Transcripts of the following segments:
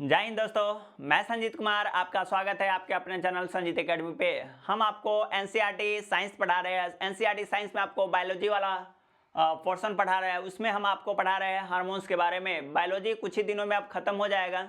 जय हिंद दोस्तों, मैं संजीत कुमार। आपका स्वागत है आपके अपने चैनल संजीत एकेडमी पे। हम आपको एनसीईआरटी साइंस पढ़ा रहे हैं। एनसीईआरटी साइंस में आपको बायोलॉजी वाला पोर्शन पढ़ा रहे हैं। उसमें हम आपको पढ़ा रहे हैं हार्मोन्स के बारे में। बायोलॉजी कुछ ही दिनों में अब खत्म हो जाएगा।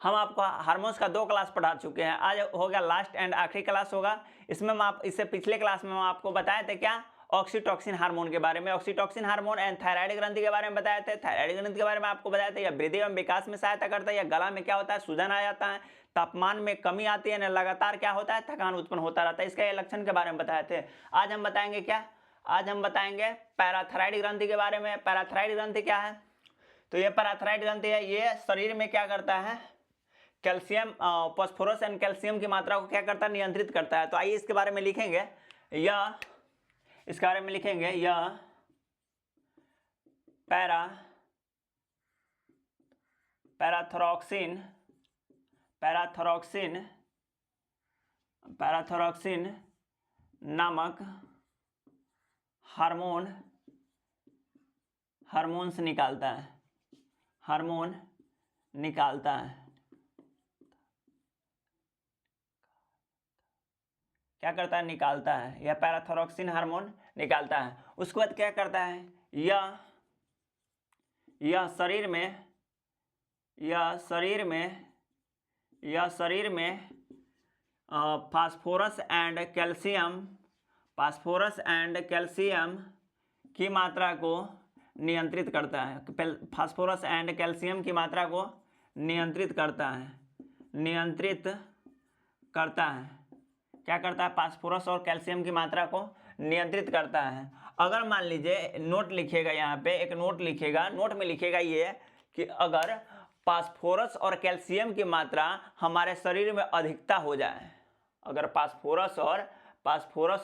हम आपको हार्मोन्स का 2 क्लास पढ़ा चुके हैं। आज होगा लास्ट एंड आखिरी क्लास होगा। इसमें इससे पिछले क्लास में हम आपको बताए थे क्या, ऑक्सीटॉक्सिन हार्मोन के बारे में, ऑक्सीटॉक्सिन हार्मोन एंड थायराइड ग्रंथि के बारे में बताए थे। थायराइड ग्रंथि के बारे में आपको बताया था, यह वृद्धि एवं विकास में सहायता करता है। या गला में क्या होता है, सूजन आ जाता है, तापमान में कमी आती है, लगातार क्या होता है, थकान उत्पन्न होता रहता है। इसका ये लक्षण के बारे में बताए थे। आज हम बताएंगे क्या, आज हम बताएंगे पैराथायराइड ग्रंथि के बारे में। पैराथायराइड ग्रंथि क्या है, तो ये पैराथायराइड ग्रंथि है, ये शरीर में क्या करता है, कैल्शियम, फास्फोरस एंड कैल्शियम की मात्रा को क्या करता है, नियंत्रित करता है। तो आइए इसके बारे में लिखेंगे, यह इसके बारे में लिखेंगे, यह पैराथायरॉक्सिन नामक हार्मोन्स निकालता है, हार्मोन निकालता है। क्या करता है, निकालता है। यह पैराथायरॉक्सिन हार्मोन निकालता है। उसके बाद क्या करता है, यह शरीर में फास्फोरस एंड कैल्शियम की मात्रा को नियंत्रित करता है। फास्फोरस एंड कैल्शियम की मात्रा को नियंत्रित करता है। क्या करता है, फास्फोरस और कैल्शियम की मात्रा को नियंत्रित करता है। अगर मान लीजिए नोट लिखिएगा, यहाँ पे एक नोट लिखिएगा, नोट में लिखिएगा ये कि अगर फास्फोरस और कैल्शियम की मात्रा हमारे शरीर में अधिकता हो जाए, अगर फास्फोरस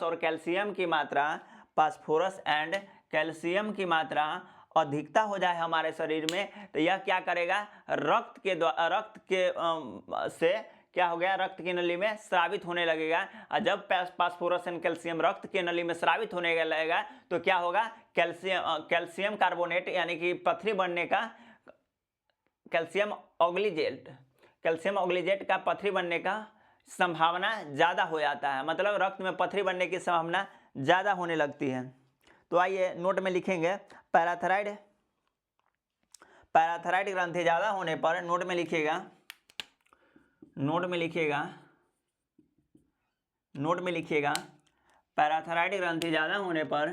और कैल्शियम की मात्रा, फास्फोरस एंड कैल्शियम की मात्रा अधिकता हो जाए हमारे शरीर में, तो यह क्या करेगा, रक्त से क्या हो गया, रक्त की नली में स्रावित होने लगेगा। और जब फास्फोरस एंड कैल्शियम रक्त की नली में स्रावित होने लगेगा तो क्या होगा, कैल्शियम कार्बोनेट यानी कि पथरी बनने का, कैल्शियम ऑक्सीजेट का पथरी बनने का संभावना ज़्यादा हो जाता है। मतलब रक्त में पथरी बनने की संभावना ज़्यादा होने लगती है। तो आइए नोट में लिखेंगे, पैराथायराइड ग्रंथि ज़्यादा होने पर, नोट में लिखिएगा, पैराथायराइड ग्रंथि ज़्यादा होने पर,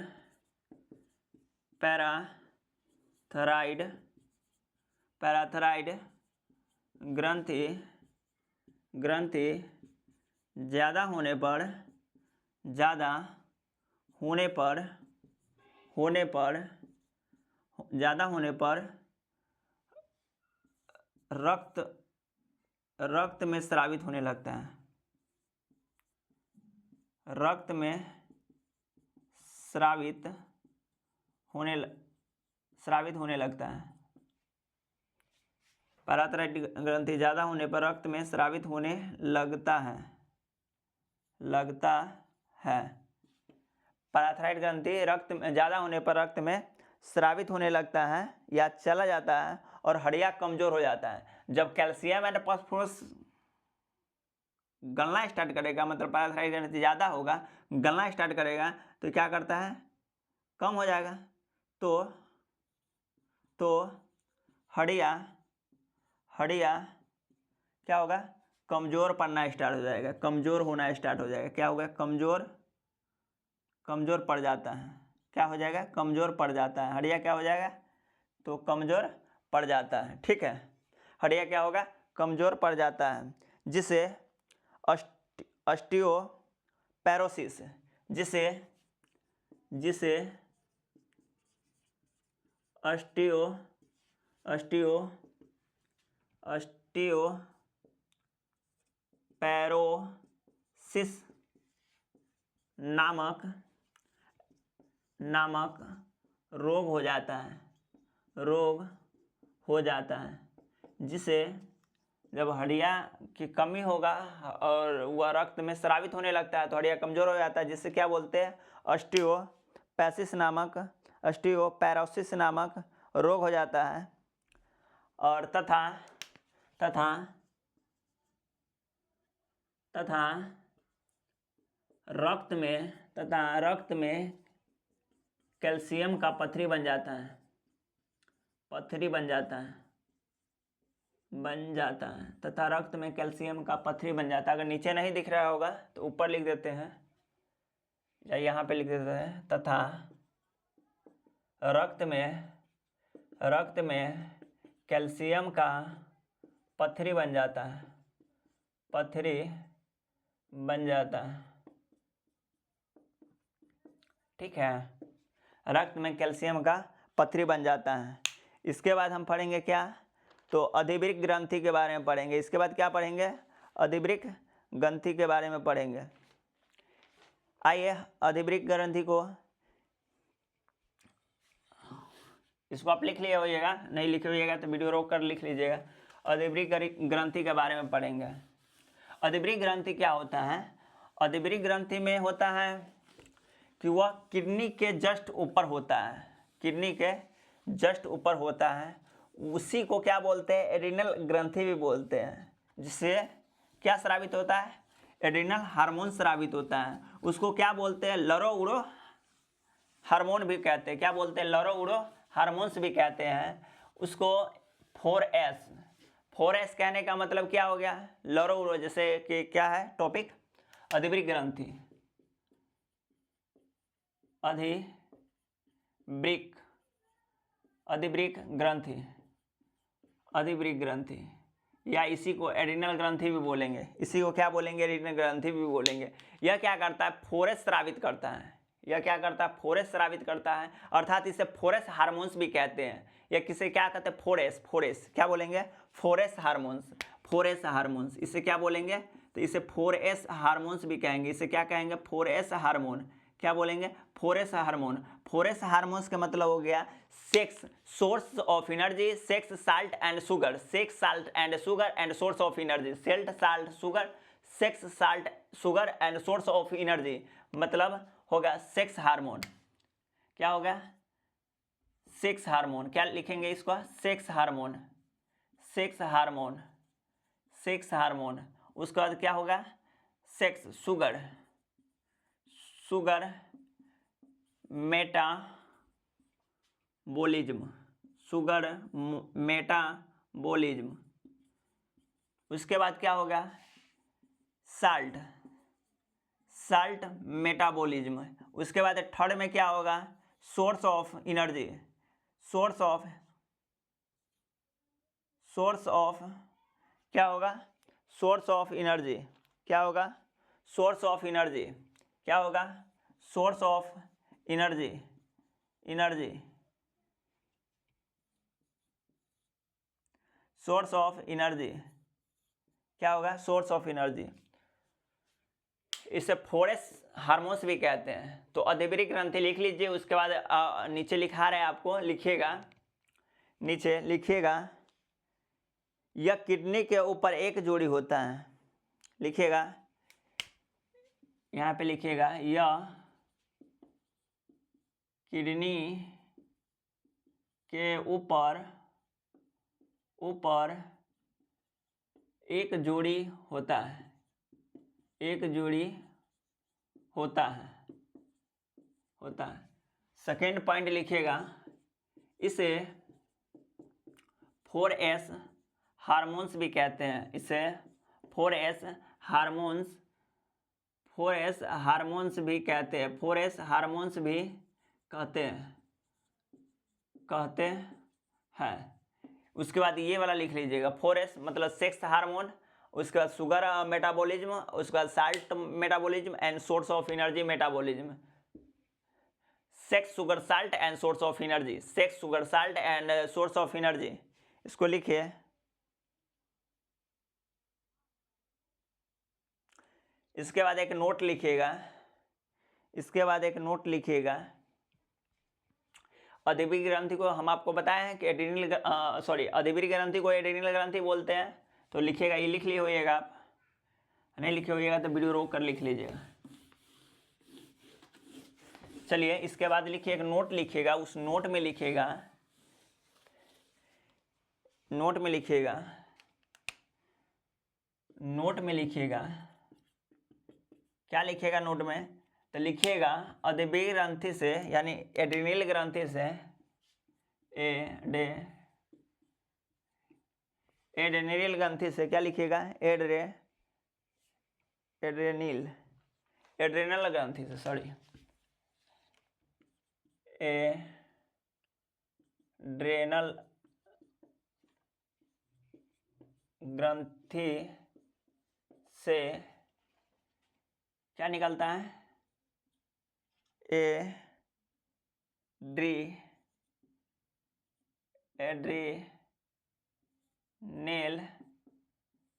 पैराथायराइड ग्रंथि ज़्यादा होने पर रक्त में स्रावित होने लगता है, रक्त में स्रावित होने लगता है। पैराथायराइड ग्रंथि ज़्यादा होने पर रक्त में स्रावित होने लगता है। पैराथायराइड ग्रंथि रक्त में ज़्यादा होने पर रक्त में स्रावित होने लगता है या चला जाता है और हड्डियाँ कमज़ोर हो जाता है। जब कैल्शियम एंड फास्फोरस गलना स्टार्ट करेगा, मतलब पैराथायराइड ग्रंथि ज़्यादा होगा, गलना स्टार्ट करेगा, तो क्या करता है, कम हो जाएगा। तो हड्डियाँ क्या होगा, कमज़ोर पड़ना स्टार्ट हो जाएगा, कमज़ोर होना स्टार्ट हो जाएगा। क्या होगा, कमज़ोर पड़ जाता है। क्या हो जाएगा, कमज़ोर पड़ जाता है। हड्डियाँ क्या हो जाएगा, तो कमज़ोर पड़ जाता है। ठीक है, हड्डियाँ क्या होगा, कमज़ोर पड़ जाता है, जिसे ऑस्टियोपेरोसिस, जिसे ऑस्टियोपेरोसिस नामक रोग हो जाता है, जिसे जब हड्डियाँ की कमी होगा और वह रक्त में स्रावित होने लगता है तो हड्डियाँ कमज़ोर हो जाता है, जिससे क्या बोलते हैं, ऑस्टियोपेरोसिस नामक रोग हो जाता है। और तथा तथा रक्त में कैल्शियम का पत्थरी बन जाता है, तथा रक्त में कैल्शियम का पत्थरी बन जाता है। अगर नीचे नहीं दिख रहा होगा तो ऊपर लिख देते हैं या यहाँ पे लिख देते हैं, तथा रक्त में कैल्शियम का पत्थरी बन जाता है, ठीक है। रक्त में कैल्शियम का पत्थरी बन जाता है। इसके बाद हम पढ़ेंगे क्या, तो अधिवृक्क ग्रंथि के बारे में पढ़ेंगे। इसके बाद क्या पढ़ेंगे, अधिवृक्क ग्रंथि के बारे में पढ़ेंगे। आइए अधिवृक्क ग्रंथि को, इसको आप लिख लिए होइएगा, नहीं लिखे होइएगा तो वीडियो रोक कर लिख लीजिएगा। अधिवृक्क ग्रंथि के बारे में पढ़ेंगे। अधिवृक्क ग्रंथि क्या होता है, अधिवृक्क ग्रंथि में होता है कि वह किडनी के जस्ट ऊपर होता है, उसी को क्या बोलते हैं, एड्रिनल ग्रंथि भी बोलते हैं। जिससे क्या स्रावित होता है, एड्रिनल हार्मोन स्रावित होता है। उसको क्या बोलते हैं, लरो उरो हार्मोन भी कहते हैं। क्या बोलते हैं, लरो उरो हार्मोन्स भी कहते हैं उसको। 4S कहने का मतलब क्या हो गया, लरो उरो। जैसे कि क्या है टॉपिक, अधिवृक्क ग्रंथि, अधिवृक्क ग्रंथि या इसी को एड्रिनल ग्रंथि भी बोलेंगे। इसी को क्या बोलेंगे, एड्रिनल ग्रंथि भी बोलेंगे। यह क्या करता है, 4S स्रावित करता है। यह क्या करता है, 4S स्रावित करता है, अर्थात इसे 4S हार्मोन्स भी कहते हैं। या किसे क्या कहते हैं, 4S क्या बोलेंगे, 4S हार्मोन्स। इसे क्या बोलेंगे, तो इसे 4S हार्मोन्स भी कहेंगे। इसे क्या कहेंगे, 4S हार्मोन। क्या बोलेंगे, 4S हार्मोन। 4S हार्मोन्स का मतलब हो गया sex, source of energy, sex, salt and sugar, and source of energy. Sex, salt, sugar and source of energy मतलब होगा सेक्स हार्मोन। क्या होगा, सेक्स हार्मोन। क्या लिखेंगे इसको, सेक्स हार्मोन। उसके बाद क्या होगा, सेक्स, शुगर मेटाबॉलिज्म। उसके बाद क्या होगा, साल्ट मेटाबॉलिज्म। उसके बाद थर्ड में क्या होगा, सोर्स ऑफ एनर्जी, क्या होगा, सोर्स ऑफ एनर्जी। क्या होगा, सोर्स ऑफ एनर्जी। क्या होगा, source of energy. Source of energy क्या होगा, सोर्स ऑफ एनर्जी। इसे 4S हार्मोन्स भी कहते हैं। तो अधिवृक्क ग्रंथि लिख लीजिए। उसके बाद नीचे लिखा रहे आपको, नीचे लिखिएगा, यह किडनी के ऊपर एक जोड़ी होता है। लिखिएगा, यहाँ पे लिखिएगा, यह किडनी के ऊपर एक जोड़ी होता है। सेकेंड पॉइंट लिखिएगा, इसे 4S हार्मोन्स भी कहते हैं। इसे 4S हार्मोन्स भी कहते हैं। 4S हार्मोन्स भी कहते हैं। उसके बाद ये वाला लिख लीजिएगा, 4S मतलब सेक्स हार्मोन, उसके बाद शुगर मेटाबॉलिज्म, उसके बाद salt metabolism and source of energy metabolism. Sex, sugar, salt and source of energy. Sex, sugar, salt and source of energy. इसको लिखिए। इसके बाद एक नोट लिखिएगा। अधिवृक्क ग्रंथि को हम आपको बताए हैं कि अधिवृक्क ग्रंथि को एड्रिनल ग्रंथि बोलते हैं। तो लिखिएगा, ये लिख लिए होइएगा आप, नहीं लिखे होइएगा तो वीडियो रोक कर लिख लीजिएगा। चलिए, इसके बाद लिखिए, एक नोट लिखिएगा। उस नोट में लिखिएगा नोट में लिखिएगा, क्या लिखिएगा नोट में, तो लिखिएगा अदबी ग्रंथि से यानी एड्रिनल ग्रंथि से एड्रेनल ग्रंथि से क्या लिखिएगा, एड्रेनल ग्रंथि से, सॉरी, एड्रेनल ग्रंथि से क्या निकलता है,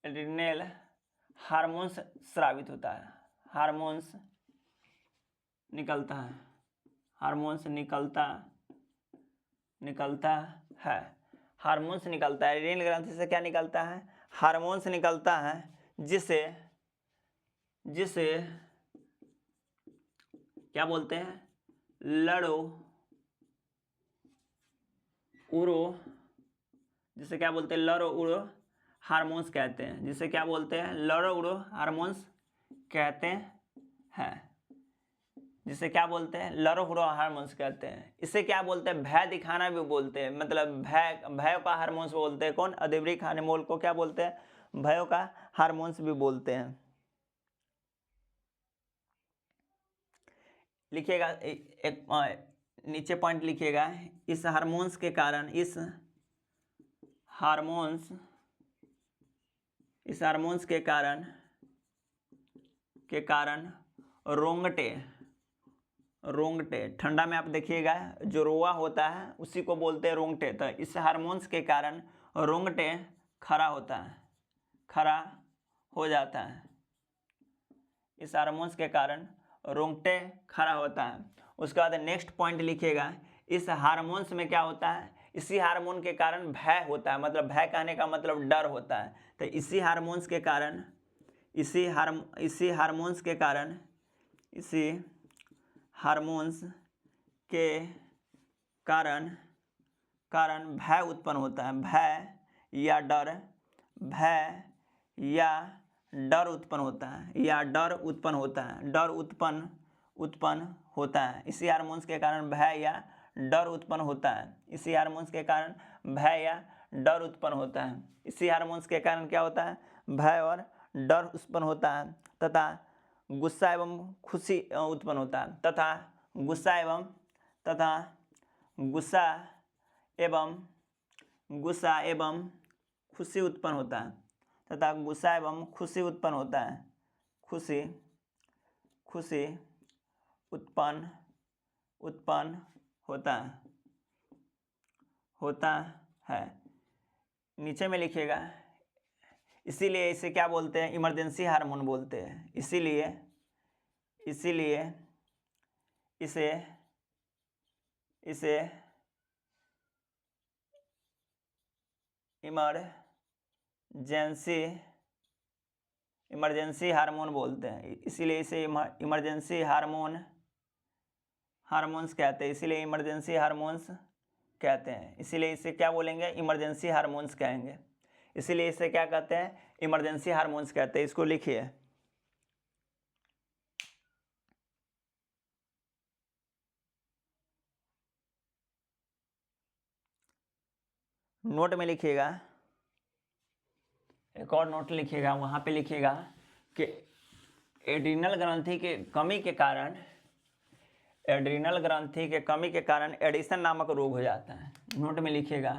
एड्रेनल हार्मोन्स स्रावित होता है, हार्मोन्स निकलता है, हार्मोन्स निकलता है, हार्मोन्स निकलता है। एड्रेनल ग्रंथि से क्या निकलता है, हार्मोन्स निकलता है, जिसे क्या बोलते हैं, लड़ो उड़ो, जिसे क्या बोलते हैं, लड़ो उड़ो हार्मोन्स कहते हैं, जिसे क्या बोलते हैं, लड़ो उड़ो हार्मोन्स कहते हैं, जिसे क्या बोलते हैं, लड़ो उड़ो हार्मोन्स कहते हैं। इसे क्या बोलते हैं, भय दिखाना भी बोलते हैं, मतलब भय का हार्मोन्स बोलते हैं। कौन, अदेब्रिक हार्मोन को क्या बोलते हैं, भय का हार्मोन्स भी बोलते हैं। लिखिएगा एक नीचे पॉइंट लिखिएगा, इस हार्मोन्स के कारण, इस हार्मोन्स के कारण रोंगटे, ठंडा में आप देखिएगा जो रोआ होता है उसी को बोलते हैं रोंगटे। तो इस हार्मोन्स के कारण रोंगटे खड़ा हो जाता है, इस हार्मोन्स के कारण रोंगटे खड़ा होता है। उसके बाद नेक्स्ट पॉइंट लिखिएगा, इस हार्मोन्स में क्या होता है, इसी हार्मोन के कारण भय होता है, मतलब भय कहने का मतलब डर होता है। तो इसी हार्मोन्स के कारण भय उत्पन्न होता है, भय या डर उत्पन्न होता है, इसी हार्मोन्स के कारण भय या डर उत्पन्न होता है, इसी हार्मोन्स के कारण भय या डर उत्पन्न होता है, इसी हार्मोन्स के कारण क्या होता है, भय और डर उत्पन्न होता है, तथा गुस्सा एवं खुशी उत्पन्न होता है, तथा गुस्सा एवं खुशी उत्पन्न होता है, तथा गुस्सा एवं खुशी उत्पन्न होता है, खुशी उत्पन्न होता है। नीचे में लिखिएगा, इसीलिए इसे क्या बोलते हैं, इमरजेंसी हार्मोन बोलते हैं, इसीलिए इसे इमरजेंसी हार्मोन बोलते हैं, इसीलिए इसे इमरजेंसी हार्मोन्स कहते हैं, इसीलिए इमरजेंसी हार्मोन्स कहते हैं, इसीलिए इसे क्या बोलेंगे, इमरजेंसी हार्मोन्स कहेंगे, इसीलिए इसे क्या कहते हैं, इमरजेंसी हार्मोन्स कहते हैं। इसको लिखिए, नोट में लिखिएगा, एक और नोट लिखिएगा, वहां पे लिखिएगा कि एड्रिनल ग्रंथि के कमी के कारण एडिशन नामक रोग हो जाता है। नोट में लिखिएगा,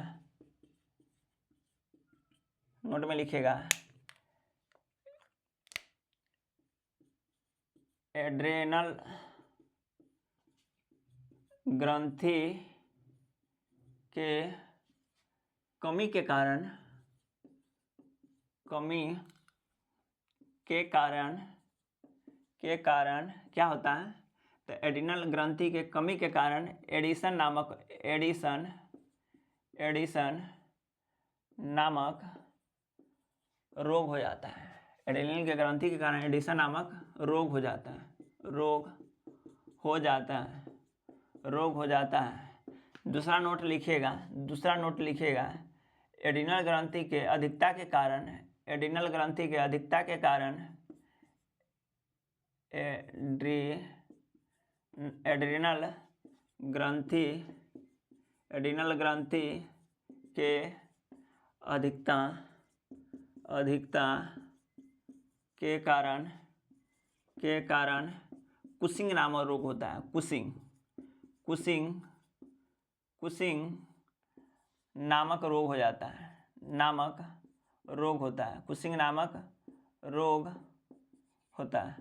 एड्रेनल ग्रंथि के कमी के कारण क्या होता है, तो एड्रिनल ग्रंथि के कमी के कारण एडिशन नामक रोग हो जाता है, एड्रिनल के ग्रंथि के कारण एडिशन नामक रोग हो जाता है। दूसरा नोट लिखिएगा, एड्रिनल ग्रंथि के अधिकता के कारण एड्रिनल ग्रंथि के अधिकता के कारण एड्रिनल ग्रंथि के अधिकता के कारण कुशिंग नामक रोग होता है। कुशिंग नामक रोग हो जाता है, कुशिंग नामक रोग होता है।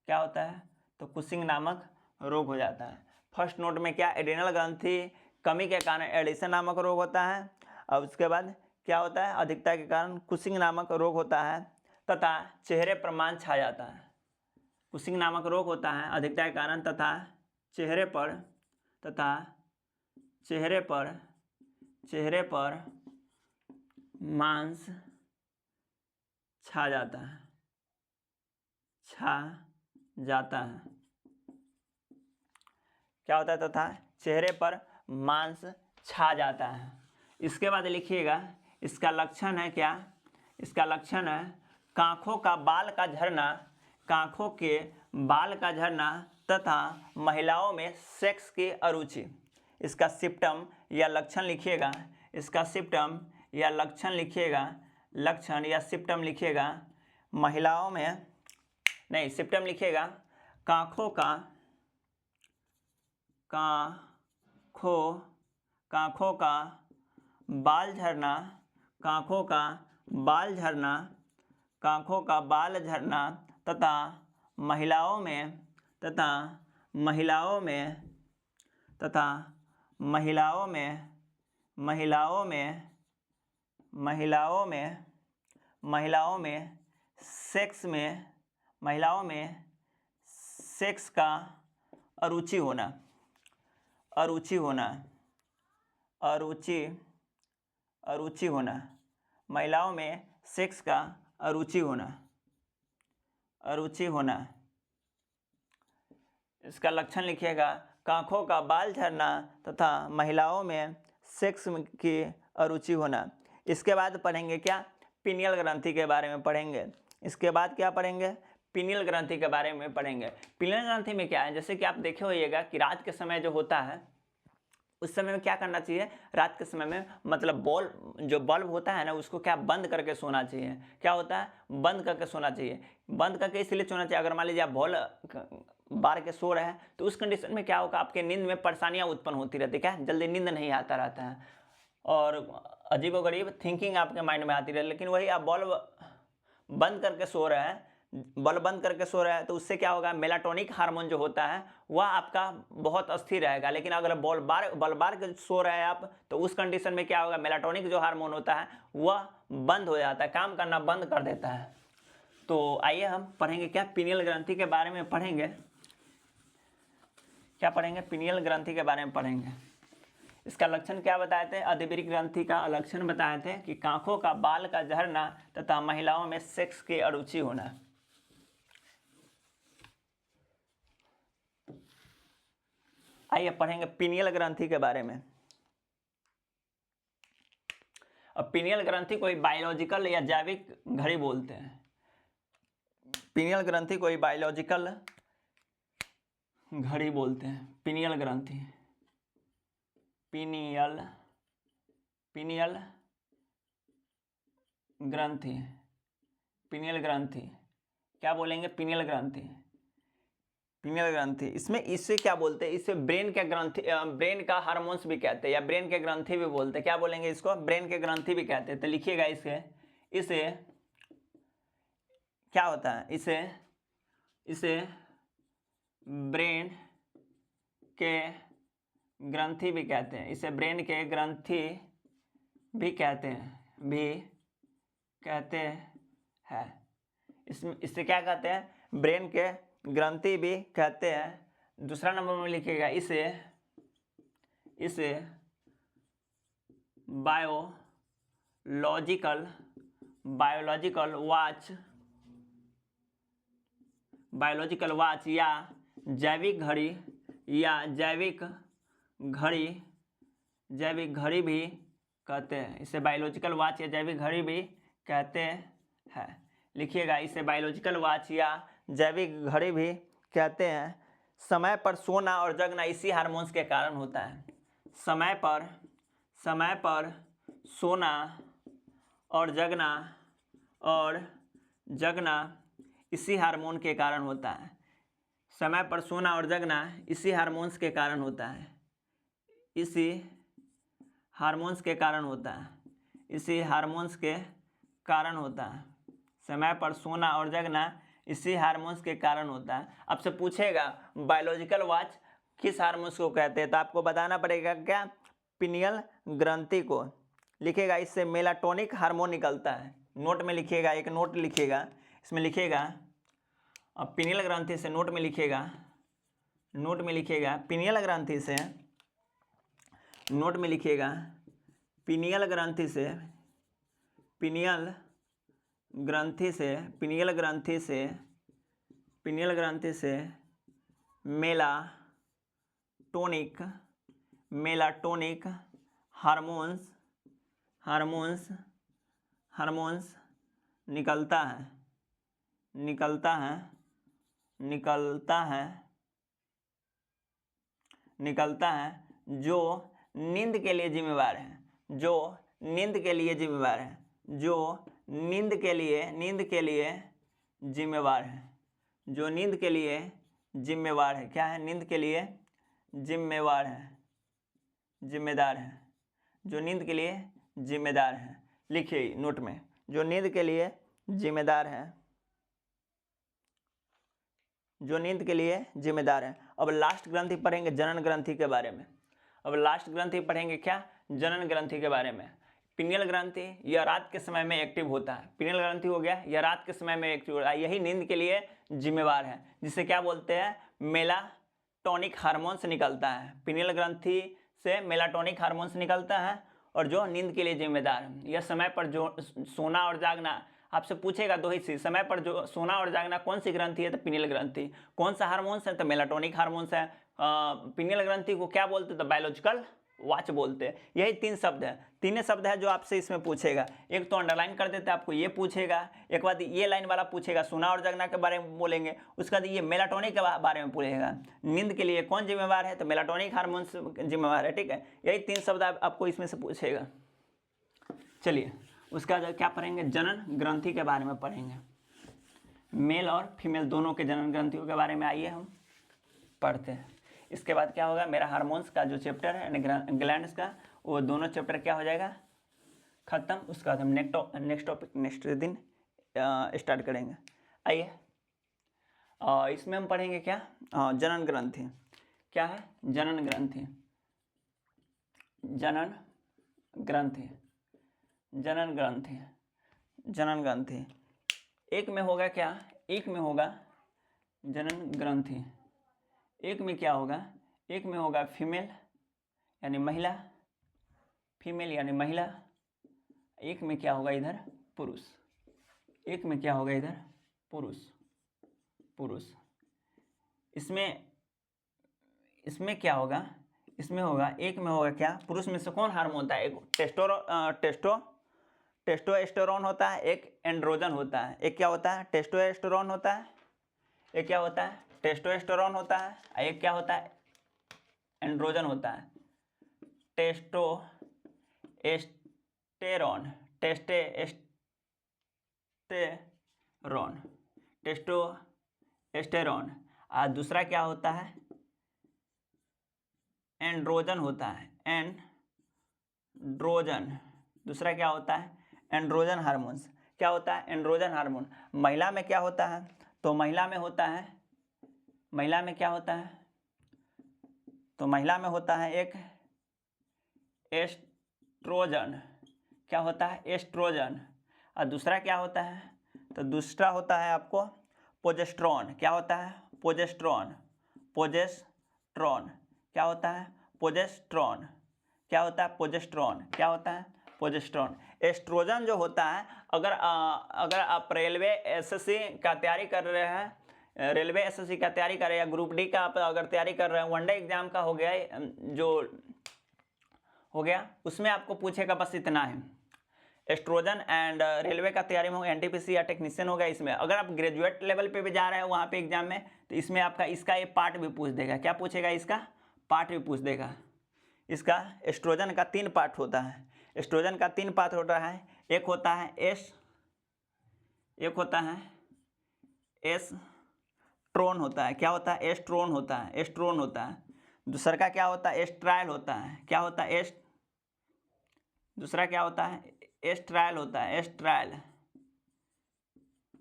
क्या होता है? तो कुशिंग नामक रोग हो जाता है। फर्स्ट नोट में क्या, एड्रिनल ग्रंथि कमी के कारण एडिशन नामक रोग होता है। अब उसके बाद क्या होता है? अधिकता के कारण कुशिंग नामक रोग होता है तथा चेहरे पर मांस छा जाता है। कुशिंग नामक रोग होता है अधिकता के कारण तथा चेहरे पर मांस छा जाता है। क्या होता है? तथा चेहरे पर मांस छा जाता है। इसके बाद लिखिएगा, इसका लक्षण है क्या? इसका लक्षण है कांखों के बाल का झड़ना तथा महिलाओं में सेक्स की अरुचि। इसका सिम्टम या लक्षण लिखिएगा, महिलाओं में नहीं, सिम्टम लिखिएगा कांखों का बाल झड़ना तथा महिलाओं में सेक्स का अरुचि होना, महिलाओं में सेक्स का अरुचि होना। इसका लक्षण लिखिएगा कांखों का बाल झड़ना तथा महिलाओं में सेक्स की अरुचि होना। इसके बाद पढ़ेंगे क्या? पीनियल ग्रंथि के बारे में पढ़ेंगे। इसके बाद क्या पढ़ेंगे? पीनियल ग्रंथि के बारे में पढ़ेंगे। पीनियल ग्रंथि में क्या है, जैसे कि आप देखे होइएगा कि रात के समय जो होता है उस समय में क्या करना चाहिए? रात के समय में मतलब बल्ब होता है ना, उसको क्या बंद करके सोना चाहिए। क्या होता है? बंद करके सोना चाहिए। बंद करके इसलिए सोना चाहिए, अगर मान लीजिए आप बल्ब बार के सो रहे हैं तो उस कंडीशन में क्या होगा? आपके नींद में परेशानियां उत्पन्न होती रहती है। क्या? जल्दी नींद नहीं आता रहता है और अजीबोगरीब थिंकिंग आपके माइंड में आती रहे। लेकिन वही आप बल्ब बंद करके सो रहे हैं तो उससे क्या होगा? मेलाटोनिक हार्मोन जो होता है वह आपका बहुत अस्थिर रहेगा। लेकिन अगर बल्ब बार के सो रहे हैं आप तो उस कंडीशन में क्या होगा? मेलाटोनिक जो हार्मोन होता है वह बंद हो जाता है, काम करना बंद कर देता है। तो आइए हम पढ़ेंगे क्या? पीनियल ग्रंथि के बारे में पढ़ेंगे। क्या पढ़ेंगे? पीनियल ग्रंथि के बारे में पढ़ेंगे। इसका लक्षण क्या बताए थे? अधिवृक्क ग्रंथि का लक्षण बताए थे कि कांखों का बाल का झड़ना तथा महिलाओं में सेक्स की अरुचि होना। आइए पढ़ेंगे पीनियल ग्रंथि के बारे में। अब पीनियल ग्रंथि को बायोलॉजिकल या जैविक घड़ी बोलते हैं। पीनियल ग्रंथि को बायोलॉजिकल घड़ी बोलते हैं। पीनियल ग्रंथि क्या बोलेंगे? पीनियल ग्रंथि। इसमें इसे क्या बोलते हैं? इसे ब्रेन ब्रेन का हार्मोन्स भी कहते हैं या ब्रेन के ग्रंथि भी बोलते हैं। क्या बोलेंगे इसको? ब्रेन के ग्रंथि भी कहते हैं। तो लिखिएगा इसे क्या होता है? इसे ब्रेन के ग्रंथि भी कहते हैं। इसे ब्रेन के ग्रंथि भी कहते हैं। इससे क्या कहते हैं? ब्रेन के ग्रंथि भी कहते हैं। दूसरा नंबर में लिखिएगा इसे बायोलॉजिकल वॉच या जैविक घड़ी भी कहते हैं। इसे बायोलॉजिकल वॉच या जैविक घड़ी भी कहते है। लिखिएगा, इसे बायोलॉजिकल वॉच या जैविक घड़ी भी कहते हैं। समय पर सोना और जगना इसी हार्मोन्स के कारण होता है। समय पर सोना और जगना इसी हार्मोन के कारण होता है। समय पर सोना और जगना इसी हार्मोन्स के कारण होता है। इसी हार्मोन्स के कारण होता है। इसी हार्मोन्स के कारण होता है। समय पर सोना और जगना इसी हार्मोन्स के कारण होता है। आपसे पूछेगा बायोलॉजिकल वॉच किस हार्मोन्स को कहते हैं, तो आपको बताना पड़ेगा क्या, पिनियल ग्रंथि को। लिखेगा, इससे मेलाटोनिक हार्मोन निकलता है। नोट में लिखिएगा, एक नोट लिखिएगा, इसमें लिखिएगा पिनियल ग्रंथि से, नोट में लिखिएगा पिनियल ग्रंथि से, नोट में लिखिएगा पिनियल ग्रंथि से मेलाटोनिक हार्मोन्स निकलता है जो नींद के लिए जिम्मेवार है। जो नींद के लिए जिम्मेवार है। जो नींद के लिए जिम्मेवार है। जो नींद के लिए जिम्मेवार है। क्या है? नींद के लिए जिम्मेदार है। जो नींद के लिए जिम्मेदार है। लिखिए नोट में, जो नींद के लिए जिम्मेदार है। जो नींद के लिए जिम्मेदार है। अब लास्ट ग्रंथि पढ़ेंगे जनन ग्रंथि के बारे में। अब लास्ट ग्रंथि पढ़ेंगे क्या? जनन ग्रंथि के बारे में। पिनियल ग्रंथि यह रात के समय में एक्टिव होता है। पिनियल ग्रंथि हो गया, यह रात के समय में एक्टिव होता है, यही नींद के लिए जिम्मेवार है, जिसे क्या बोलते हैं? मेलाटोनिक हार्मोन्स निकलता है। पिनियल ग्रंथि से मेलाटोनिक हार्मोन्स निकलता है और जो नींद के लिए जिम्मेदार है। यह समय पर जो सोना और जागना, आपसे पूछेगा दो ही चीज, समय पर जो सोना और जागना कौन सी ग्रंथि है? तो पिनियल ग्रंथि। कौन सा हार्मोन्स है? तो मेलाटोनिक हार्मोन्स है। पिनियल ग्रंथि को क्या बोलते हैं? तो बायोलॉजिकल वॉच बोलते हैं। यही तीन शब्द है, तीन शब्द है जो आपसे इसमें पूछेगा। एक तो अंडरलाइन कर देते हैं, आपको ये पूछेगा, एक बाद ये लाइन वाला पूछेगा, सोना और जगना के बारे में बोलेंगे, उसके बाद ये मेलाटोनिक के बारे में पूछेगा, नींद के लिए कौन जिम्मेवार है? तो मेलाटोनिक हार्मोन्स जिम्मेवार है। ठीक है, यही तीन शब्द आपको इसमें से पूछेगा। चलिए, उसका क्या पढ़ेंगे? जनन ग्रंथि के बारे में पढ़ेंगे। मेल और फीमेल दोनों के जनन ग्रंथियों के बारे में आइए हम पढ़ते हैं। इसके बाद क्या होगा? मेरा हार्मोन्स का जो चैप्टर है ग्लैंड्स का, वो दोनों चैप्टर क्या हो जाएगा? खत्म। उसके बाद हम नेक्स्ट टॉपिक नेक्स्ट दिन स्टार्ट करेंगे। आइए, इसमें हम पढ़ेंगे क्या? जनन ग्रंथि। क्या है? जनन ग्रंथि। जनन ग्रंथि एक में होगा क्या? एक में होगा जनन ग्रंथि। एक में क्या होगा? एक में होगा फीमेल यानी महिला, फीमेल यानी महिला। एक में क्या होगा इधर? पुरुष। एक में क्या होगा इधर? पुरुष। इसमें क्या होगा? इसमें होगा, एक में होगा क्या? पुरुष में से कौन हार्मोन होता है? एक टेस्टोस्टेरोन होता है, एक एंड्रोजन होता है। एक क्या होता है? टेस्टोस्टेरोन होता है। एक क्या होता है? टेस्टोस्टेरोन होता है। एक क्या होता है? एंड्रोजन होता है। टेस्टोस्टेरोन और दूसरा क्या होता है? एंड्रोजन होता है। एंड्रोजन। दूसरा क्या होता है? Androgen hormones. क्या होता है? Androgen hormone. महिला में क्या होता है? तो महिला में होता है, महिला में क्या होता है? तो महिला में होता है एक एस्ट्रोजन। क्या होता है? एस्ट्रोजन। और दूसरा क्या होता है? तो दूसरा होता है आपको प्रोजेस्टेरॉन। क्या होता है? प्रोजेस्टेरॉन। क्या होता है? प्रोजेस्टेरॉन। क्या होता है? प्रोजेस्टेरॉन। क्या होता है? प्रोजेस्टेरॉन। एस्ट्रोजन जो होता है, अगर आप रेलवे एसएससी का तैयारी कर रहे हैं, रेलवे एसएससी का तैयारी कर रहे हैं या ग्रुप डी का आप अगर तैयारी कर रहे हैं, वनडे एग्जाम का हो गया, जो हो गया, उसमें आपको पूछेगा बस इतना है, एस्ट्रोजन एंड रेलवे का तैयारी में हो, एनटीपीसी या टेक्नीशियन हो गया। इसमें अगर आप ग्रेजुएट लेवल पे भी जा रहे हैं वहाँ पे एग्जाम में, तो इसमें आपका इसका ये पार्ट भी पूछ देगा। क्या पूछेगा? इसका पार्ट भी पूछ देगा। इसका एस्ट्रोजन का 3 पार्ट होता है। एस्ट्रोजन का 3 पार्ट होता है। एक होता है एस्ट्रोन होता है। क्या होता है? एस्ट्रोन होता है। एस्ट्रोन होता है। दूसरा का क्या होता है? एस्ट्रायल होता है। क्या होता है? दूसरा क्या होता है? एस्ट्रायल होता है।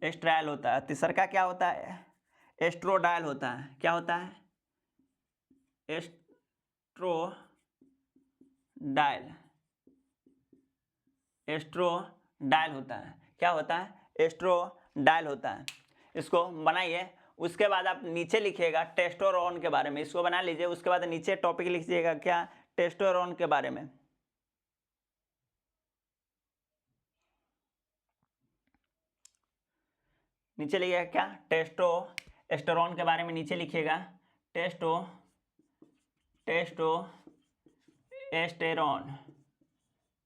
एस्ट्रायल होता है। तीसरा का क्या होता है? एस्ट्रोडायल होता है। क्या होता है? एस्ट्रोडायल होता है। क्या होता है? एस्ट्रोडायल होता है। इसको बनाइए। उसके बाद आप नीचे लिखिएगा टेस्टोस्टेरोन के बारे में। इसको बना लीजिए। उसके बाद नीचे टॉपिक लिखिएगा क्या? टेस्टोस्टेरोन के बारे में। नीचे लिखिएगा क्या? टेस्टोस्टेरोन के बारे में नीचे लिखिएगा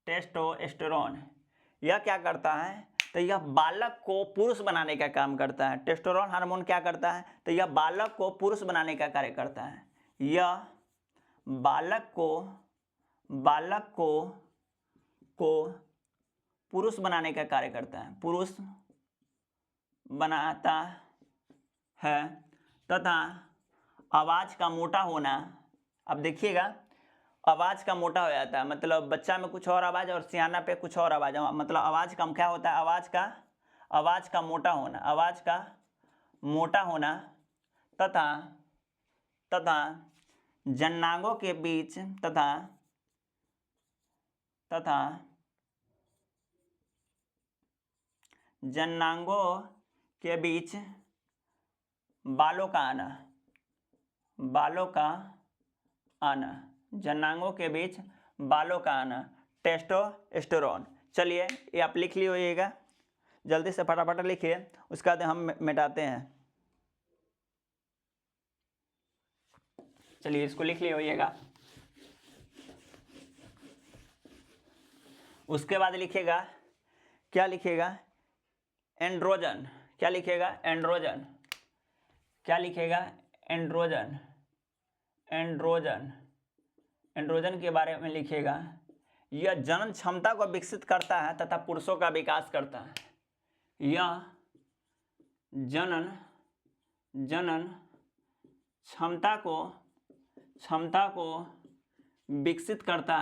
टेस्टोस्टेरोन। यह क्या करता है? तो यह बालक को पुरुष बनाने का काम करता है। टेस्टोस्टेरोन हार्मोन क्या करता है? तो यह बालक को पुरुष बनाने का कार्य करता है। यह बालक को पुरुष बनाने का कार्य करता है। पुरुष बनाता है तथा आवाज़ का मोटा होना। अब देखिएगा, आवाज़ का मोटा हो जाता है, मतलब बच्चा में कुछ और आवाज़ और सियाना पे कुछ और आवाज़, मतलब आवाज़ का क्या होता है? आवाज़ का मोटा होना। आवाज़ का मोटा होना तथा जननांगों के बीच जननांगों के बीच बालों का आना। जननांगों के बीच बालों का आना, टेस्टोस्टेरोन। चलिए ये आप लिख लिए होइएगा, जल्दी से फटाफट लिखिए, उसके बाद हम मिटाते हैं। चलिए इसको लिख लिए होइएगा। उसके बाद लिखिएगा, क्या लिखिएगा? एंड्रोजन। क्या लिखिएगा? एंड्रोजन। क्या लिखिएगा? एंड्रोजन। एंड्रोजन के बारे में लिखिएगा। यह जनन क्षमता को विकसित करता है तथा पुरुषों का विकास करता है। यह जनन क्षमता को विकसित करता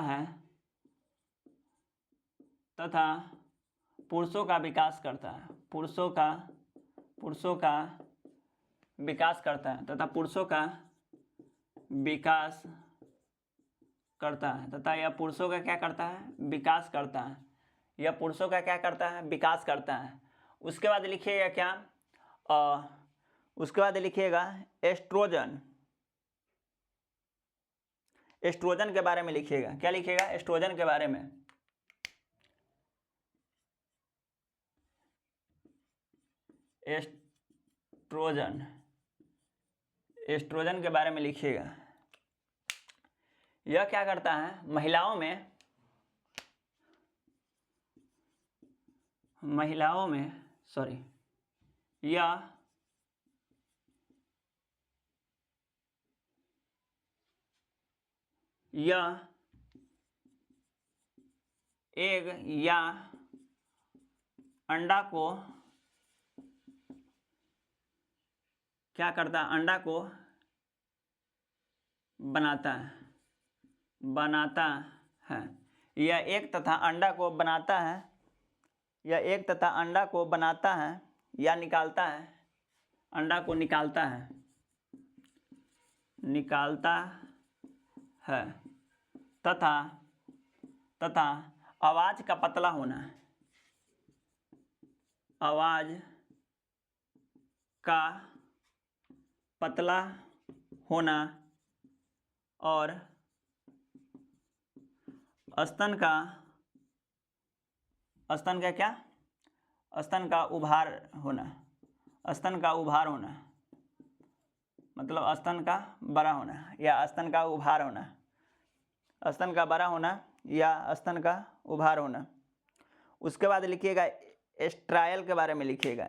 है तथा पुरुषों का विकास करता है। पुरुषों का विकास करता है तथा पुरुषों का विकास करता है तथा यह पुरुषों का क्या करता है? विकास करता है। यह पुरुषों का क्या करता है? विकास करता है। उसके बाद लिखिएगा क्या? उसके बाद लिखिएगा एस्ट्रोजन। एस्ट्रोजन के बारे में लिखिएगा। क्या लिखिएगा? एस्ट्रोजन के बारे में। एस्ट्रोजन के बारे में लिखिएगा। यह क्या करता है? महिलाओं में यह एग या अंडा को क्या करता है? अंडा को बनाता है। यह एक तथा अंडा को बनाता है। यह एक तथा अंडा को बनाता है या निकालता है। अंडा को निकालता है तथा आवाज़ का पतला होना। आवाज़ का पतला होना और स्तन का उभार होना। मतलब स्तन का बड़ा होना या स्तन का उभार होना, स्तन का बड़ा होना या स्तन का उभार होना। उसके बाद लिखिएगा एस्ट्रायल के बारे में लिखिएगा।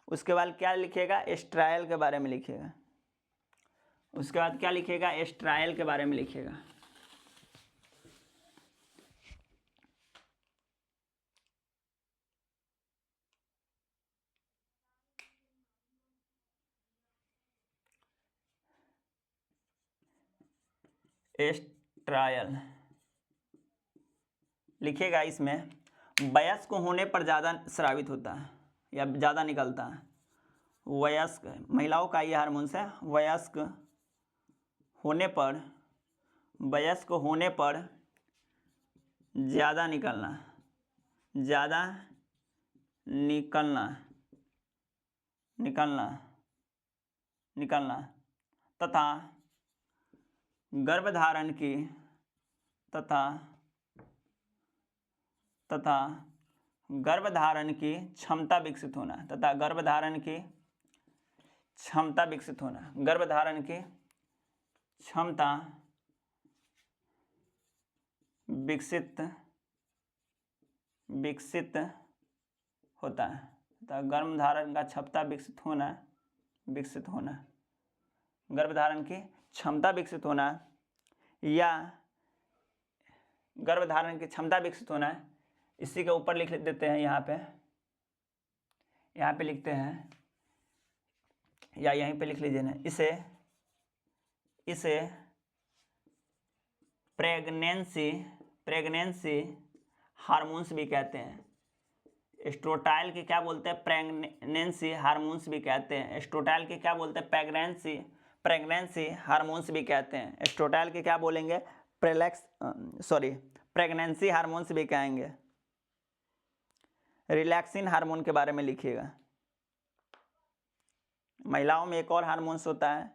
उसके बाद क्या लिखिएगा? एस्ट्रायल के बारे में लिखिएगा। उसके बाद क्या लिखिएगा? एस्ट्रायल के बारे में लिखिएगा। एस्ट्रायल लिखिएगा। इसमें वयस्क होने पर ज़्यादा स्रावित होता है या ज़्यादा निकलता है। वयस्क महिलाओं का ये हार्मोन्स है। वयस्क होने पर, वयस्क होने पर ज़्यादा निकलना, ज़्यादा निकलना, निकलना, निकलना तथा गर्भधारण की तथा गर्भधारण की क्षमता विकसित होना, तथा गर्भधारण की क्षमता विकसित होना, गर्भधारण की क्षमता विकसित होता है, तथा गर्भधारण का क्षमता विकसित होना, गर्भधारण की क्षमता विकसित होना या गर्भधारण की क्षमता विकसित होना है। इसी के ऊपर लिख देते हैं यहाँ पे लिखते हैं या यहीं पे लिख लीजिए ना, इसे प्रेगनेंसी हार्मोन्स भी कहते हैं। एस्ट्रोटाइल के क्या बोलते हैं? प्रेगनेंसी हार्मोन्स भी कहते हैं। एस्ट्रोटाइल के क्या बोलते हैं? प्रेगनेंसी हार्मोन्स भी कहते हैं। एस्ट्रोटाइल के क्या बोलेंगे? प्रेगनेंसी हार्मोन्स भी कहेंगे। रिलैक्सिन हार्मोन के बारे में लिखिएगा। महिलाओं में एक और हार्मोन्स होता है,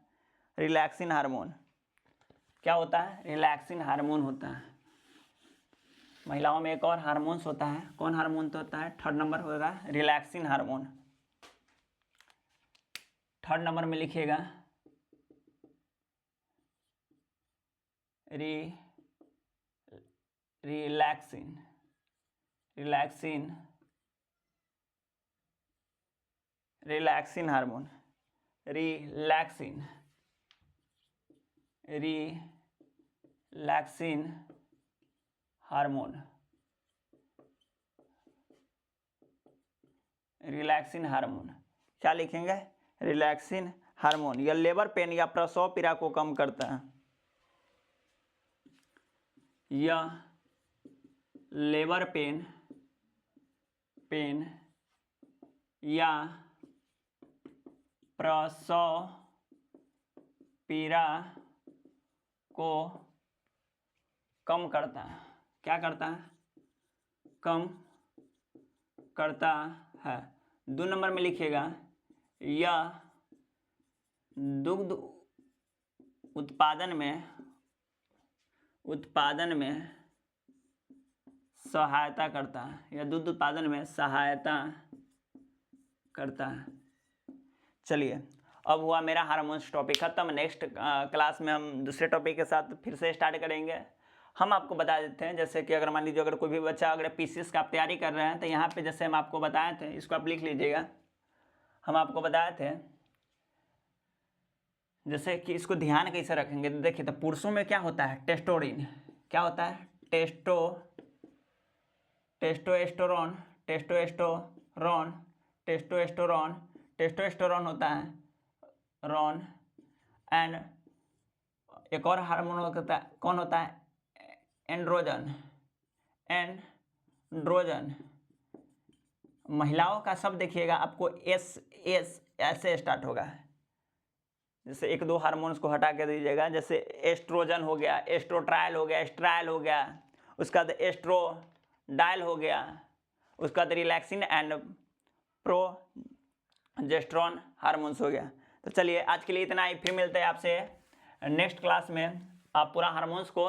रिलैक्सिन हार्मोन। क्या होता है? रिलैक्सिन हार्मोन होता है। महिलाओं में एक और हार्मोन्स होता है। कौन हार्मोन तो होता है? थर्ड नंबर होगा रिलैक्सिन हार्मोन। थर्ड नंबर में लिखिएगा relaxin hormone. Relaxin hormone, relaxin hormone. क्या लिखेंगे? Relaxin hormone. यह लेबर पेन या प्रसव पीड़ा को कम करता है। यह लेबर पेन या प्रसव पीड़ा को कम करता है। क्या करता है? कम करता है। 2 नंबर में लिखिएगा यह दुग्ध उत्पादन में सहायता करता है। यह दुग्ध उत्पादन में सहायता करता है। चलिए, अब हुआ मेरा हार्मोन्स टॉपिक खत्म। नेक्स्ट क्लास में हम दूसरे टॉपिक के साथ फिर से स्टार्ट करेंगे। हम आपको बता देते हैं, जैसे कि अगर मान लीजिए अगर कोई भी बच्चा अगर पीसीएस का आप तैयारी कर रहे हैं तो यहाँ पे जैसे हम आपको बताए थे, इसको आप लिख लीजिएगा। हम आपको बताए थे जैसे कि इसको ध्यान कैसे रखेंगे। देखिए, तो पुरुषों में क्या होता है? टेस्टोस्टेरोन। क्या होता है? टेस्टोस्टेरोन होता है रॉन। एंड एक और हार्मोन होता है, कौन होता है? एंड्रोजन। महिलाओं का शब्द देखिएगा आपको एस ऐसे स्टार्ट होगा। जैसे 1-2 हार्मोन्स को हटा के दीजिएगा, जैसे एस्ट्रोजन हो गया, एस्ट्रोट्रायल हो गया, एस्ट्रायल हो गया, उसका बाद एस्ट्रोडाइल हो गया, उसका बाद रिलैक्सिन एंड प्रोजेस्टेरोन हार्मोन्स हो गया। तो चलिए, आज के लिए इतना ही। फिर मिलते हैं आपसे नेक्स्ट क्लास में। आप पूरा हार्मोन्स को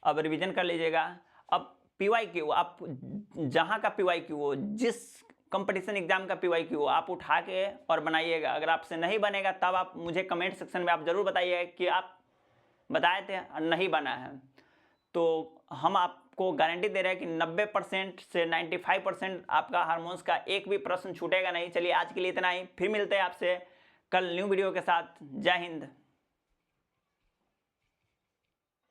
अब रिवीजन कर लीजिएगा। अब PYQ, आप जहाँ का PYQ हो, जिस कंपटीशन एग्जाम का PYQ आप उठा के और बनाइएगा। अगर आपसे नहीं बनेगा तब आप मुझे कमेंट सेक्शन में आप ज़रूर बताइए कि आप बताए थे और नहीं बना है। तो हम आपको गारंटी दे रहे हैं कि 90% से 95% आपका हार्मोन्स का एक भी प्रश्न छूटेगा नहीं। चलिए आज के लिए इतना ही, फिर मिलते हैं आपसे कल न्यू वीडियो के साथ। जय हिंद।